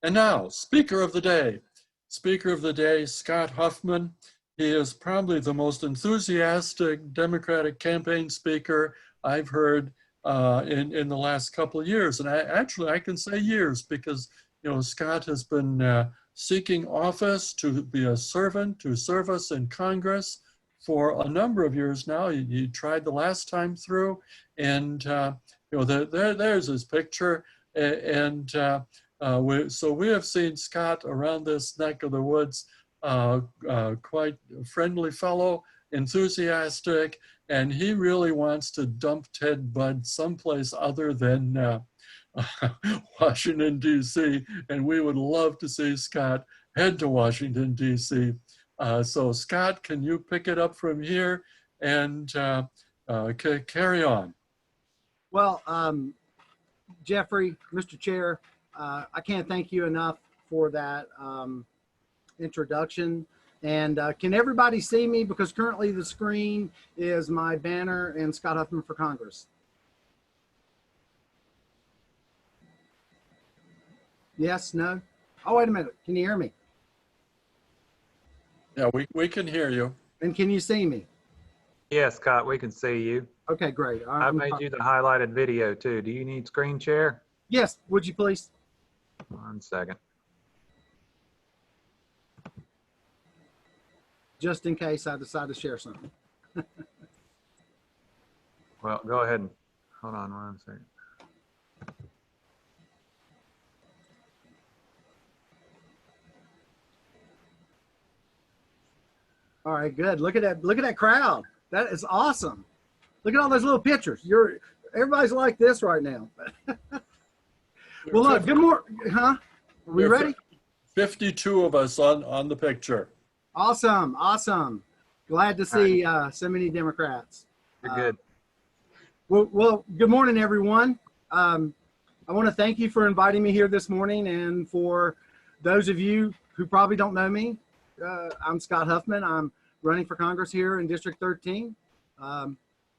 And now, Speaker of the Day. Speaker of the Day, Scott Huffman. He is probably the most enthusiastic Democratic campaign speaker I've heard in the last couple of years. And I can say years because, Scott has been seeking office to be a servant, to serve us in Congress for a number of years now. He tried the last time through, and there's his picture. So we have seen Scott around this neck of the woods, quite a friendly fellow, enthusiastic, and he really wants to dump Ted Budd someplace other than Washington, D.C., and we would love to see Scott head to Washington, D.C. So Scott, can you pick it up from here and carry on? Well, Jeffrey, Mr. Chair, I can't thank you enough for that introduction. And can everybody see me? Because currently the screen is my banner and Scott Huffman for Congress. Yes, no? Oh, wait a minute. Can you hear me? Yeah, we can hear you. And can you see me? Yes, Scott, we can see you. Okay, great. I made you the highlighted video too. Do you need screen share? Yes, would you please? 1 second. Just in case I decide to share something. Well, go ahead and hold on 1 second. All right, good. Look at that crowd. That is awesome. Look at all those little pictures. Everybody's like this right now. Well, look, good morning, huh? Are we ready? 52 of us on the picture. Awesome, awesome. Glad to see so many Democrats. You're good. Well, good morning, everyone. I want to thank you for inviting me here this morning. And for those of you who probably don't know me, I'm Scott Huffman. I'm running for Congress here in District 13. I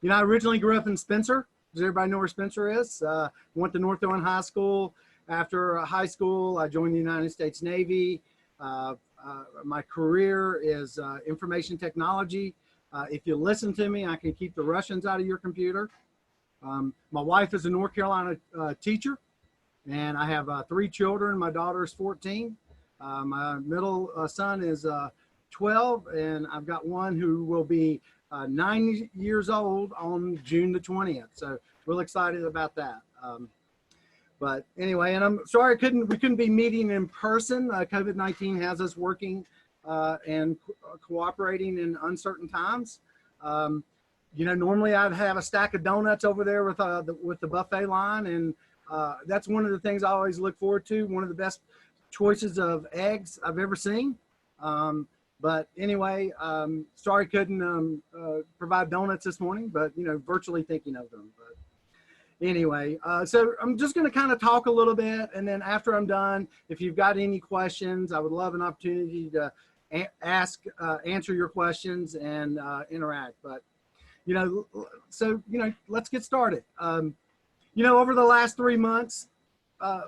originally grew up in Spencer. Does everybody know where Spencer is? Went to North Owen High School. After high school, I joined the United States Navy. My career is information technology. If you listen to me, I can keep the Russians out of your computer. My wife is a North Carolina teacher, and I have 3 children. My daughter is 14. My middle son is 12, and I've got one who will be 9 years old on June the 20th. So real excited about that. But anyway, and I'm sorry we couldn't be meeting in person. COVID-19 has us working and cooperating in uncertain times. Normally I'd have a stack of donuts over there with the buffet line, and that's one of the things I always look forward to. One of the best choices of eggs I've ever seen. But anyway, sorry couldn't provide donuts this morning, but virtually thinking of them. But anyway, so I'm just going to kind of talk a little bit, and then after I'm done, if you've got any questions, I would love an opportunity to answer your questions and interact. But let's get started. Over the last 3 months,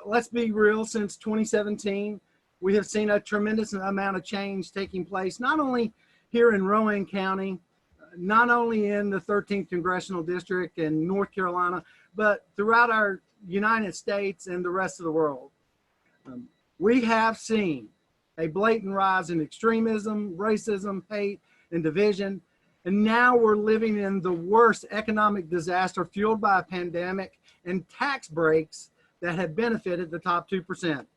let's be real, since 2017, we have seen a tremendous amount of change taking place, not only here in Rowan County, not only in the 13th Congressional District in North Carolina, but throughout our United States and the rest of the world. We have seen a blatant rise in extremism, racism, hate, and division. And now we're living in the worst economic disaster fueled by a pandemic and tax breaks that have benefited the top 2%.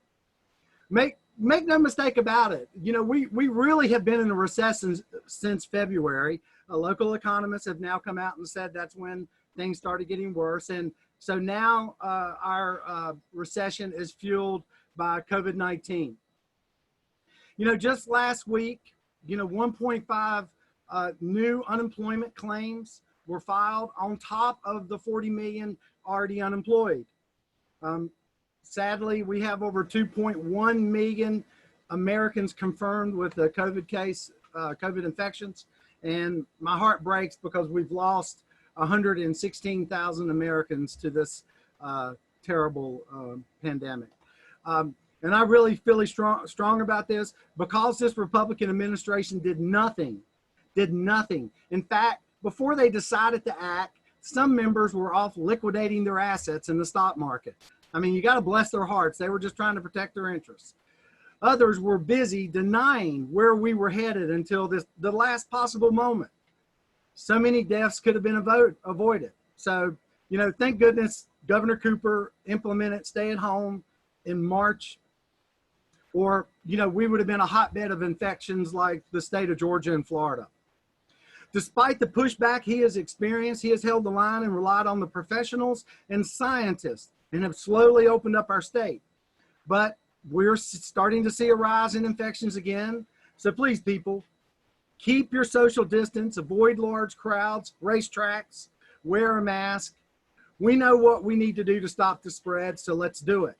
Make no mistake about it. We really have been in a recession since February. Local economists have now come out and said that's when things started getting worse. And so now our recession is fueled by COVID-19. Just last week, 1.5 new unemployment claims were filed on top of the 40 million already unemployed. Sadly, we have over 2.1 million Americans confirmed with the COVID infections. And my heart breaks because we've lost 116,000 Americans to this terrible pandemic. And and I really feel strong about this, because this Republican administration did nothing. In fact, before they decided to act, some members were off liquidating their assets in the stock market. I mean, you got to bless their hearts. They were just trying to protect their interests. Others were busy denying where we were headed until the last possible moment. So many deaths could have been avoided. So, you know, thank goodness Governor Cooper implemented stay at home in March, or, you know, we would have been a hotbed of infections like the state of Georgia and Florida. Despite the pushback he has experienced, he has held the line and relied on the professionals and scientists and have slowly opened up our state. But we're starting to see a rise in infections again. So please, people, keep your social distance, avoid large crowds, racetracks, wear a mask. We know what we need to do to stop the spread, so let's do it.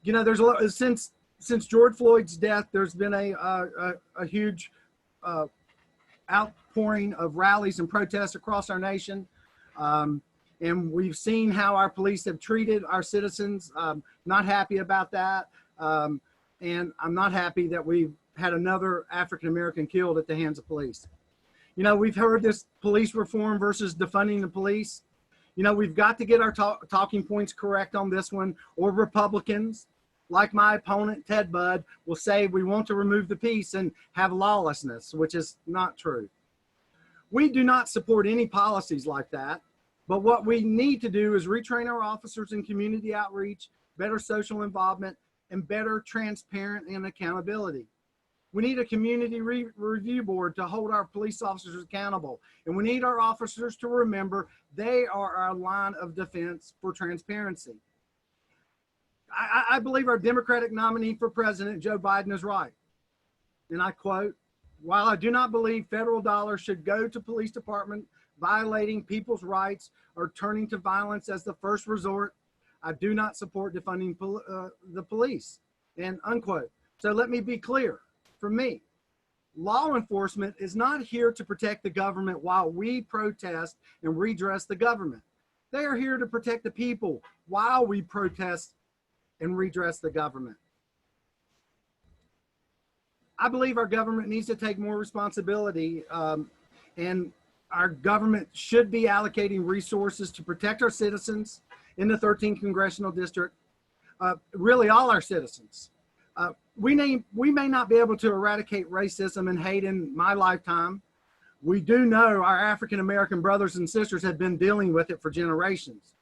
You know, there's a lot, since George Floyd's death, there's been a huge outpouring of rallies and protests across our nation. And we've seen how our police have treated our citizens. Not happy about that. And I'm not happy that we've had another African-American killed at the hands of police. You know, we've heard this police reform versus defunding the police. You know, we've got to get our talking points correct on this one, or Republicans, like my opponent, Ted Budd, will say we want to remove the peace and have lawlessness, which is not true. We do not support any policies like that, but what we need to do is retrain our officers in community outreach, better social involvement, and better transparent and accountability. We need a community review board to hold our police officers accountable. And we need our officers to remember they are our line of defense for transparency. I believe our Democratic nominee for president, Joe Biden, is right. And I quote, "While I do not believe federal dollars should go to police department violating people's rights or turning to violence as the first resort, I do not support defunding the police," and unquote. So let me be clear. For me, law enforcement is not here to protect the government while we protest and redress the government. They are here to protect the people while we protest and redress the government. I believe our government needs to take more responsibility, and our government should be allocating resources to protect our citizens in the 13th Congressional District, really all our citizens. We may not be able to eradicate racism and hate in my lifetime. We do know our African-American brothers and sisters have been dealing with it for generations.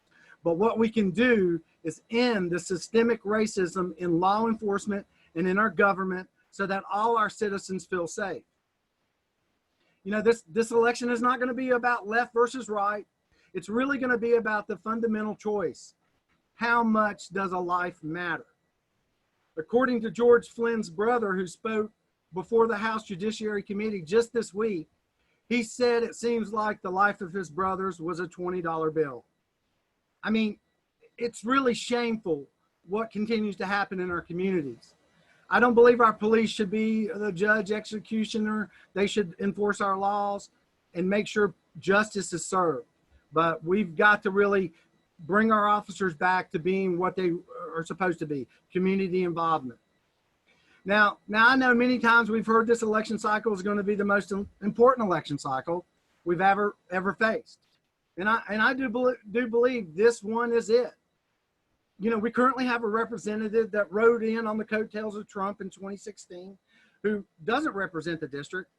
But what we can do is end the systemic racism in law enforcement and in our government so that all our citizens feel safe. You know, this election is not going to be about left versus right. It's really going to be about the fundamental choice. How much does a life matter? According to George Flynn's brother, who spoke before the House Judiciary Committee just this week, he said it seems like the life of his brothers was a $20 bill. I mean, it's really shameful what continues to happen in our communities. I don't believe our police should be the judge, executioner. They should enforce our laws and make sure justice is served. But we've got to really bring our officers back to being what they are supposed to be, community involvement. Now I know many times we've heard this election cycle is going to be the most important election cycle we've ever faced. And I do believe this one is it. You know, we currently have a representative that rode in on the coattails of Trump in 2016 who doesn't represent the district.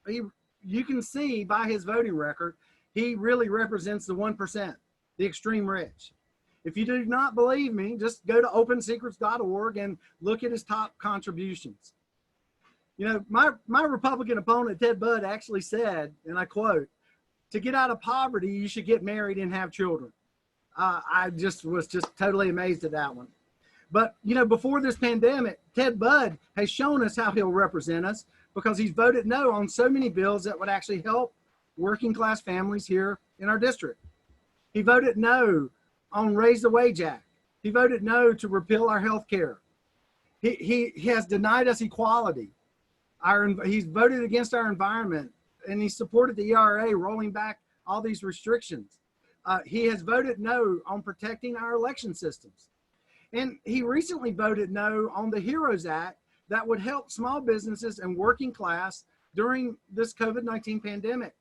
You can see by his voting record, he really represents the 1%, the extreme rich. If you do not believe me, just go to opensecrets.org and look at his top contributions. You know, my Republican opponent, Ted Budd, actually said, and I quote, "To get out of poverty, you should get married and have children." I was totally amazed at that one. But, you know, before this pandemic, Ted Budd has shown us how he'll represent us because he's voted no on so many bills that would actually help working class families here in our district. He voted no on Raise the Wage Act. He voted no to repeal our health care. He has denied us equality. He's voted against our environment, and he supported the ERA rolling back all these restrictions. He has voted no on protecting our election systems. And he recently voted no on the HEROES Act that would help small businesses and working class during this COVID-19 pandemic.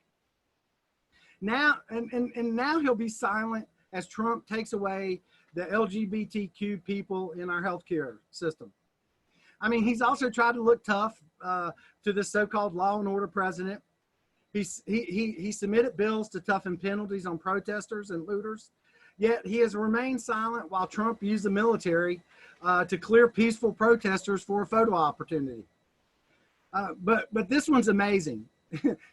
Now, and now he'll be silent as Trump takes away the LGBTQ people in our healthcare system. I mean, he's also tried to look tough to the so-called law and order president. He submitted bills to toughen penalties on protesters and looters, yet he has remained silent while Trump used the military to clear peaceful protesters for a photo opportunity. But this one's amazing.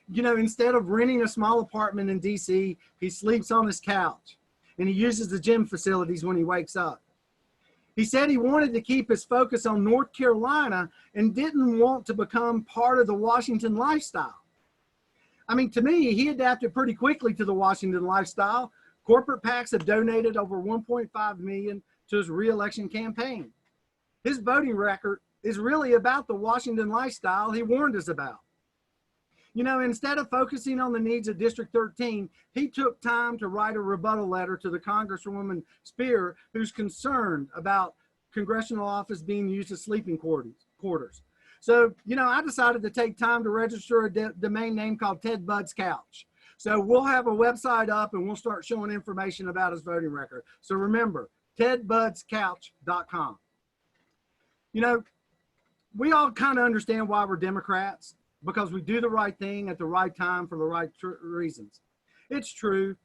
You know, instead of renting a small apartment in DC, he sleeps on his couch and he uses the gym facilities when he wakes up. He said he wanted to keep his focus on North Carolina and didn't want to become part of the Washington lifestyle. I mean, to me, he adapted pretty quickly to the Washington lifestyle. Corporate PACs have donated over $1.5 million to his reelection campaign. His voting record is really about the Washington lifestyle he warned us about. You know, instead of focusing on the needs of District 13, he took time to write a rebuttal letter to the Congresswoman Spear, who's concerned about congressional office being used as sleeping quarters. So, you know, I decided to take time to register a domain name called Ted Bud's Couch. So we'll have a website up and we'll start showing information about his voting record. So remember, tedbudscouch.com. You know, we all kind of understand why we're Democrats, because we do the right thing at the right time for the right reasons. It's true.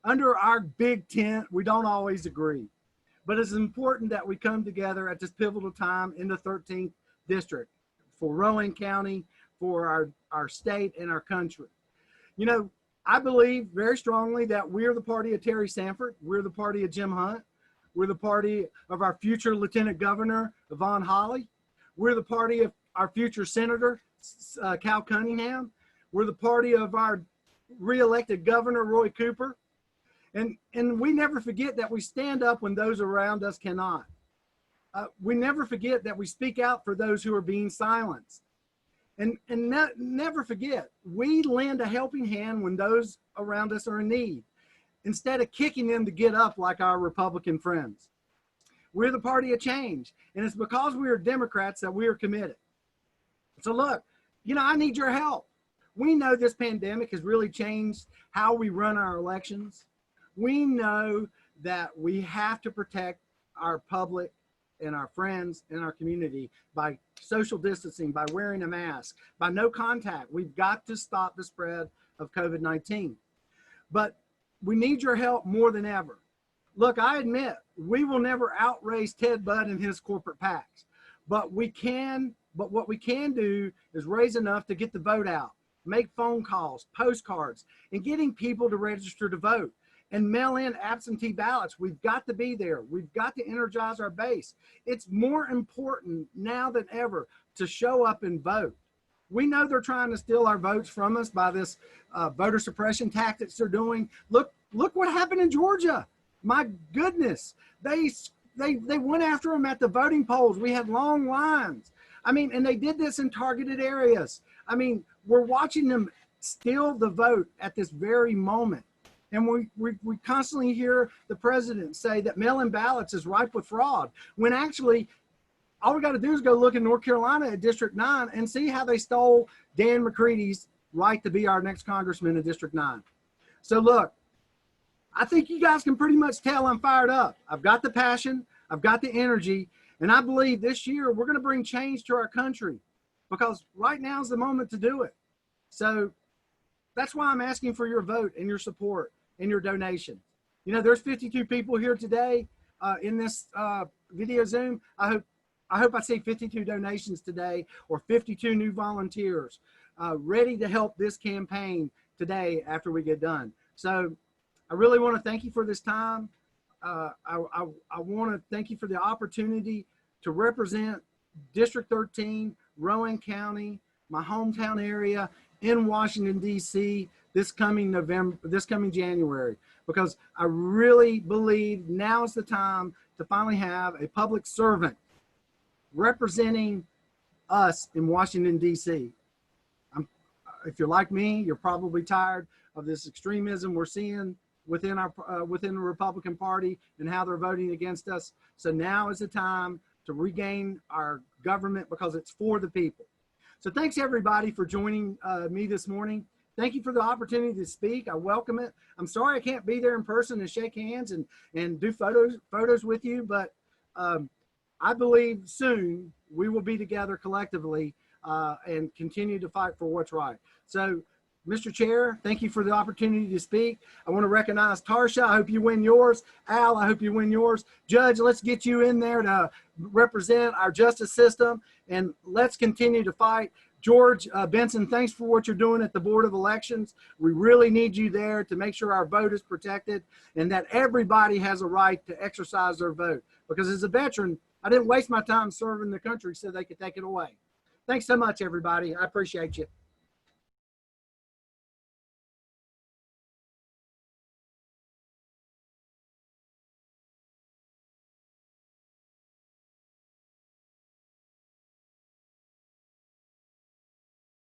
Under our big tent, we don't always agree, but it's important that we come together at this pivotal time in the 13th district for Rowan County, for our state and our country. You know, I believe very strongly that we're the party of Terry Sanford. We're the party of Jim Hunt. We're the party of our future Lieutenant Governor, Yvonne Hawley. We're the party of our future Senator, Cal Cunningham. We're the party of our re-elected Governor, Roy Cooper. And we never forget that we stand up when those around us cannot. We never forget that we speak out for those who are being silenced. And never forget, we lend a helping hand when those around us are in need, instead of kicking them to get up like our Republican friends. We're the party of change, and it's because we are Democrats that we are committed. So look, you know, I need your help. We know this pandemic has really changed how we run our elections. We know that we have to protect our public and our friends and our community by social distancing, by wearing a mask, by no contact. We've got to stop the spread of COVID-19. But we need your help more than ever. Look, I admit we will never outrace Ted Budd and his corporate PACs, but what we can do is raise enough to get the vote out, make phone calls, postcards, and getting people to register to vote and mail in absentee ballots. We've got to be there. We've got to energize our base. It's more important now than ever to show up and vote. We know they're trying to steal our votes from us by this voter suppression tactics they're doing. Look what happened in Georgia. My goodness, they went after them at the voting polls. We had long lines. I mean, and they did this in targeted areas. I mean, we're watching them steal the vote at this very moment. And we constantly hear the president say that mail-in ballots is ripe with fraud, when actually all we got to do is go look in North Carolina at District 9 and see how they stole Dan McCready's right to be our next congressman in District 9. So look, I think you guys can pretty much tell I'm fired up. I've got the passion, I've got the energy, and I believe this year we're going to bring change to our country, because right now is the moment to do it. So that's why I'm asking for your vote and your support and your donation. You know, there's 52 people here today in this video Zoom. I hope I see 52 donations today, or 52 new volunteers ready to help this campaign today after we get done. So I really want to thank you for this time. I want to thank you for the opportunity to represent District 13, Rowan County, my hometown area in Washington, D.C. this coming January, because I really believe now is the time to finally have a public servant representing us in Washington, D.C. If you're like me, you're probably tired of this extremism we're seeing within within the Republican Party and how they're voting against us. So now is the time to regain our government because it's for the people. So thanks everybody for joining me this morning. Thank you for the opportunity to speak. I welcome it. I'm sorry I can't be there in person and shake hands and do photos with you, but I believe soon we will be together collectively and continue to fight for what's right. So, Mr. Chair, thank you for the opportunity to speak. I want to recognize Tarsha. I hope you win yours. Al, I hope you win yours. Judge, let's get you in there to represent our justice system, and let's continue to fight. George Benson, thanks for what you're doing at the Board of Elections. We really need you there to make sure our vote is protected and that everybody has a right to exercise their vote. Because as a veteran, I didn't waste my time serving the country so they could take it away. Thanks so much, everybody. I appreciate you.